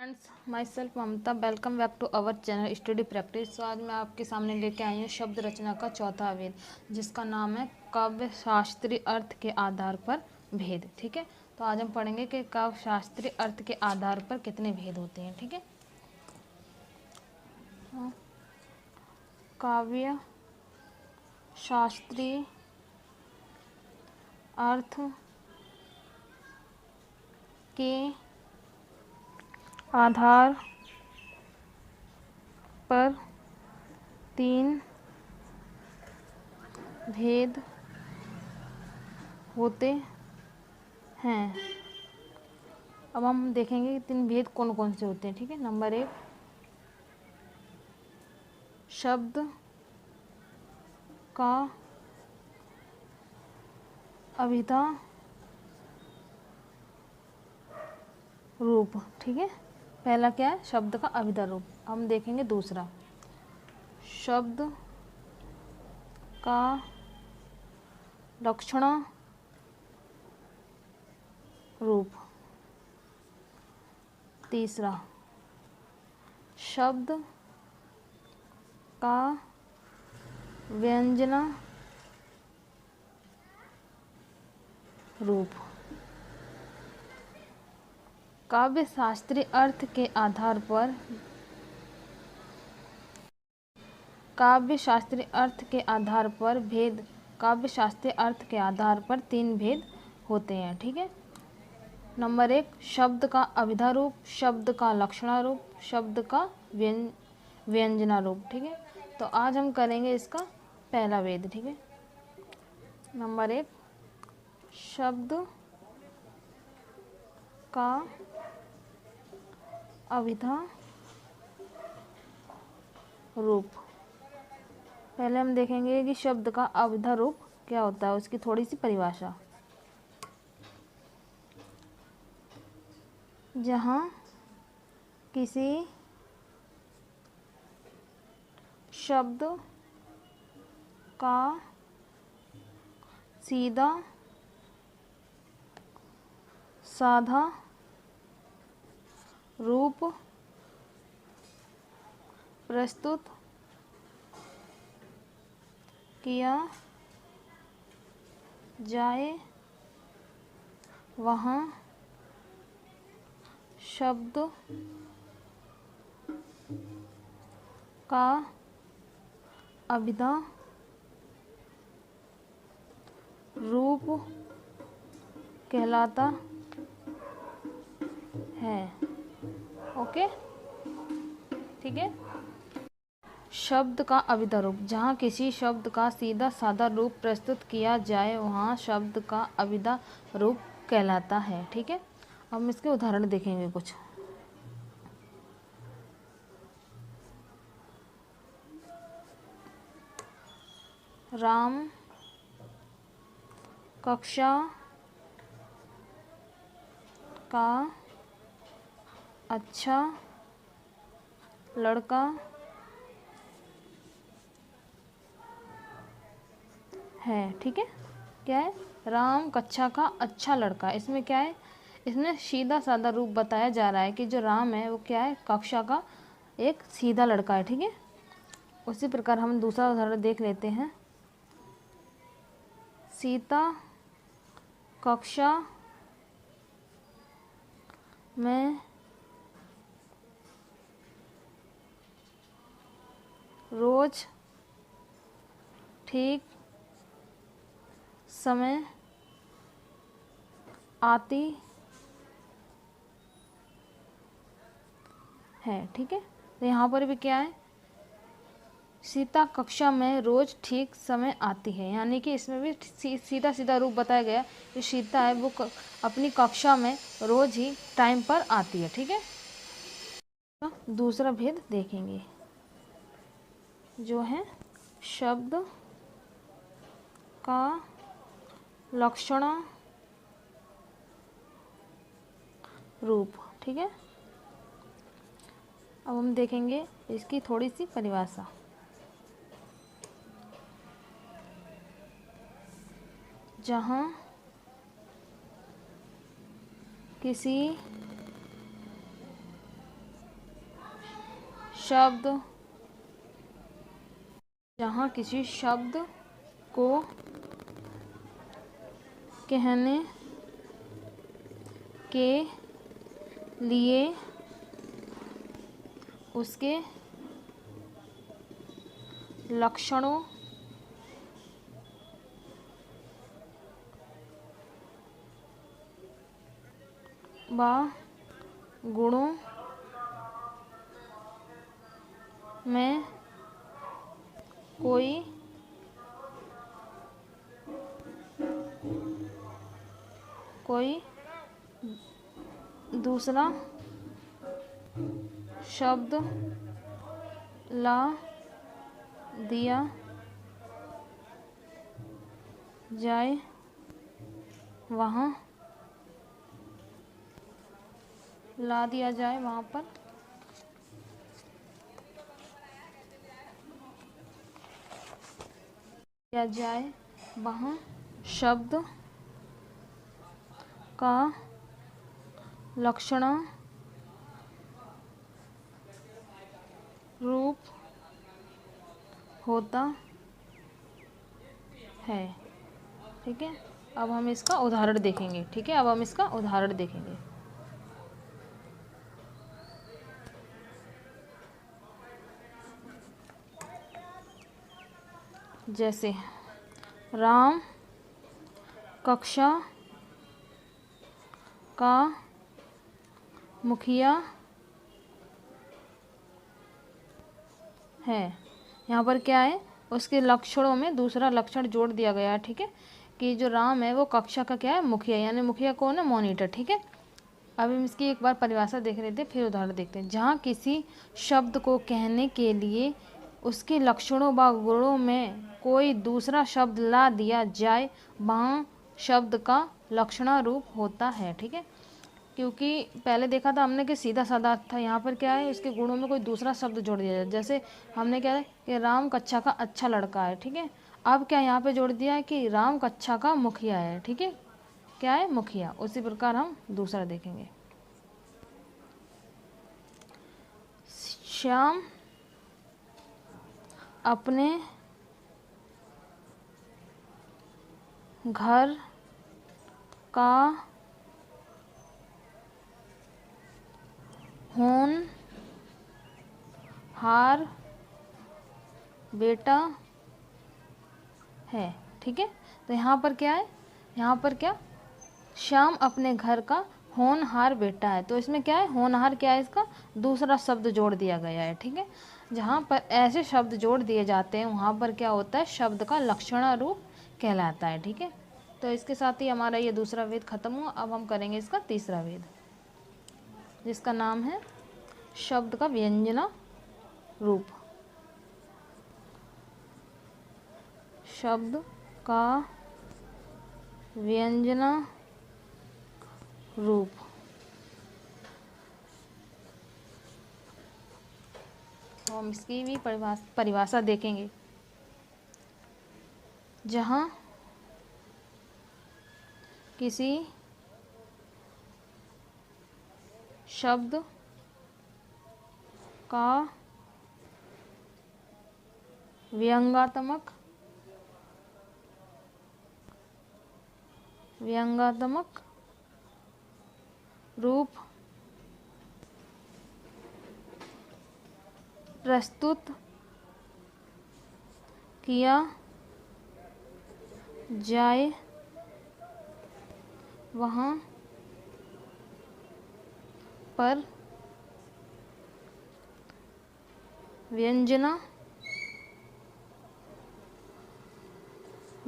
Friends, myself Mamta. Welcome back to our channel study practice. तो आज मैं आपके सामने लेके आई हूँ शब्द रचना का चौथा वेद, जिसका नाम है काव्य शास्त्रीय अर्थ के आधार पर भेद। ठीक है, तो आज हम पढ़ेंगे कि काव्य शास्त्रीय अर्थ के आधार पर कितने भेद होते हैं। ठीक है, काव्य शास्त्रीय अर्थ के आधार पर तीन भेद होते हैं। अब हम देखेंगे कि तीन भेद कौन कौन से होते हैं। ठीक है, नंबर 1, शब्द का अभिधा रूप। ठीक है, पहला क्या है? शब्द का अभिधा रूप। हम देखेंगे दूसरा, शब्द का लक्षण रूप। तीसरा, शब्द का व्यंजन रूप। काव्य शास्त्रीय अर्थ के आधार पर काव्य शास्त्रीय अर्थ के आधार पर भेद काव्य शास्त्रीय अर्थ के आधार पर तीन भेद होते हैं। ठीक है, नंबर 1, शब्द का अभिधा रूप, शब्द का लक्षणा रूप, शब्द का व्यंजना रूप। ठीक है, तो आज हम करेंगे इसका पहला भेद। ठीक है, नंबर 1, शब्द का अभिधा रूप। पहले हम देखेंगे कि शब्द का अभिधा रूप क्या होता है, उसकी थोड़ी सी परिभाषा। जहाँ किसी शब्द का सीधा साधा रूप प्रस्तुत किया जाए, वहाँ शब्द का अभिधा रूप कहलाता है। ओके, ठीक है। शब्द का अभिधा रूप, जहाँ किसी शब्द का सीधा साधा रूप प्रस्तुत किया जाए, वहाँ शब्द का अभिधा रूप कहलाता है। ठीक है, हम इसके उदाहरण देखेंगे कुछ। राम कक्षा का अच्छा लड़का है। ठीक है, क्या है? राम कक्षा का अच्छा लड़का। इसमें क्या है? इसमें सीधा साधा रूप बताया जा रहा है कि जो राम है वो क्या है? कक्षा का एक सीधा लड़का है। ठीक है, उसी प्रकार हम दूसरा उदाहरण देख लेते हैं। सीता कक्षा में रोज ठीक समय आती है। ठीक है, तो यहाँ पर भी क्या है? सीता कक्षा में रोज ठीक समय आती है, यानी कि इसमें भी सीधा सीधा रूप बताया गया कि सीता है वो अपनी कक्षा में रोज ही टाइम पर आती है। ठीक है, तो दूसरा भेद देखेंगे जो है शब्द का लक्षण रूप। ठीक है, अब हम देखेंगे इसकी थोड़ी सी परिभाषा। जहाँ किसी शब्द, जहाँ किसी शब्द को कहने के लिए उसके लक्षणों व गुणों में कोई दूसरा शब्द ला दिया जाए, वहाँ पर वहाँ शब्द का लक्षण रूप होता है। ठीक है, अब हम इसका उदाहरण देखेंगे। ठीक है, अब हम इसका उदाहरण देखेंगे। जैसे राम कक्षा का मुखिया है। यहाँ पर क्या है, उसके लक्षणों में दूसरा लक्षण जोड़ दिया गया है। ठीक है, कि जो राम है वो कक्षा का क्या है, मुखिया, यानी मुखिया कौन है, मॉनिटर। ठीक है, अब हम इसकी एक बार परिभाषा देख लेते हैं, फिर उदाहरण देखते हैं। जहाँ किसी शब्द को कहने के लिए उसके लक्षणों व गुणों में कोई दूसरा शब्द ला दिया जाए, वहाँ शब्द का लक्षणा रूप होता है। ठीक है, क्योंकि पहले देखा था हमने कि सीधा साधा था, यहाँ पर क्या है, उसके गुणों में कोई दूसरा शब्द जोड़ दिया जाए। जैसे हमने क्या है कि राम कक्षा का अच्छा लड़का है। ठीक है, अब क्या यहाँ पे जोड़ दिया है कि राम कक्षा का मुखिया है। ठीक है, क्या है, मुखिया। उसी प्रकार हम दूसरा देखेंगे। श्याम अपने घर का होनहार बेटा है। ठीक है, तो यहाँ पर क्या है, यहाँ पर क्या, श्याम अपने घर का होनहार बेटा है। तो इसमें क्या है, होनहार क्या है, इसका दूसरा शब्द जोड़ दिया गया है। ठीक है, जहाँ पर ऐसे शब्द जोड़ दिए जाते हैं वहाँ पर क्या होता है, शब्द का लक्षणा रूप कहलाता है। ठीक है, तो इसके साथ ही हमारा ये दूसरा वेद खत्म हुआ। अब हम करेंगे इसका तीसरा वेद, जिसका नाम है शब्द का व्यंजना रूप। शब्द का व्यंजना रूप। तो हम इसकी भी परिभाषा देखेंगे। जहाँ किसी शब्द का व्यंग्यात्मक रूप प्रस्तुत किया जाए, वहाँ पर व्यंजना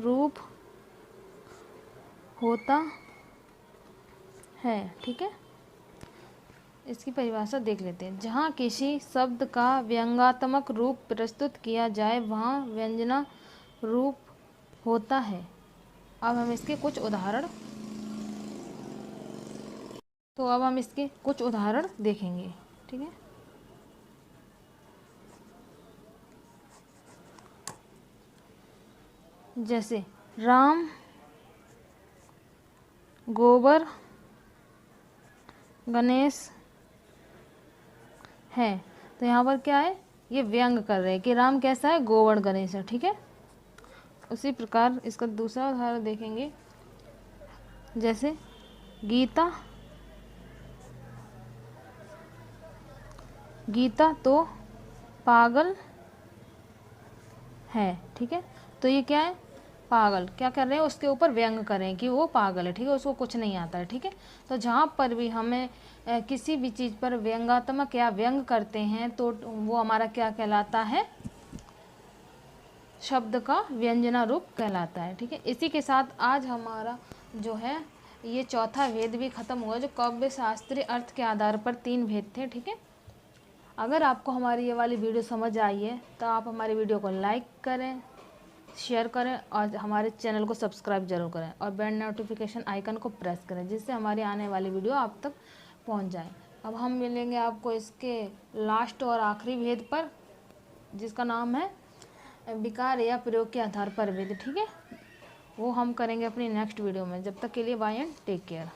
रूप होता है। ठीक है, इसकी परिभाषा देख लेते हैं। जहाँ किसी शब्द का व्यंग्यात्मक रूप प्रस्तुत किया जाए, वहाँ व्यंजना रूप होता है। अब हम इसके कुछ उदाहरण देखेंगे। ठीक है, जैसे राम गोबर गणेश है। तो यहाँ पर क्या है, ये व्यंग कर रहे हैं कि राम कैसा है, गोवर्ण गणेश है। ठीक है, उसी प्रकार इसका दूसरा उदाहरण देखेंगे, जैसे गीता तो पागल है। ठीक है, तो ये क्या है, पागल, क्या कर रहे हैं, उसके ऊपर व्यंग कर रहे हैं कि वो पागल है। ठीक है, उसको कुछ नहीं आता है। ठीक है, तो जहाँ पर भी हमें किसी भी चीज़ पर व्यंगात्मक या व्यंग करते हैं तो वो हमारा क्या कहलाता है, शब्द का व्यंजना रूप कहलाता है। ठीक है, इसी के साथ आज हमारा जो है ये चौथा भेद भी खत्म हुआ, जो काव्य शास्त्रीय अर्थ के आधार पर 3 भेद थे। ठीक है, अगर आपको हमारी ये वाली वीडियो समझ आई है तो आप हमारी वीडियो को लाइक करें, शेयर करें और हमारे चैनल को सब्सक्राइब जरूर करें और बेल नोटिफिकेशन आइकन को प्रेस करें, जिससे हमारी आने वाली वीडियो आप तक पहुंच जाए। अब हम मिलेंगे आपको इसके लास्ट और आखिरी भेद पर, जिसका नाम है विकार या प्रयोग के आधार पर भेद। ठीक है, वो हम करेंगे अपनी नेक्स्ट वीडियो में। जब तक के लिए बाय एंड टेक केयर।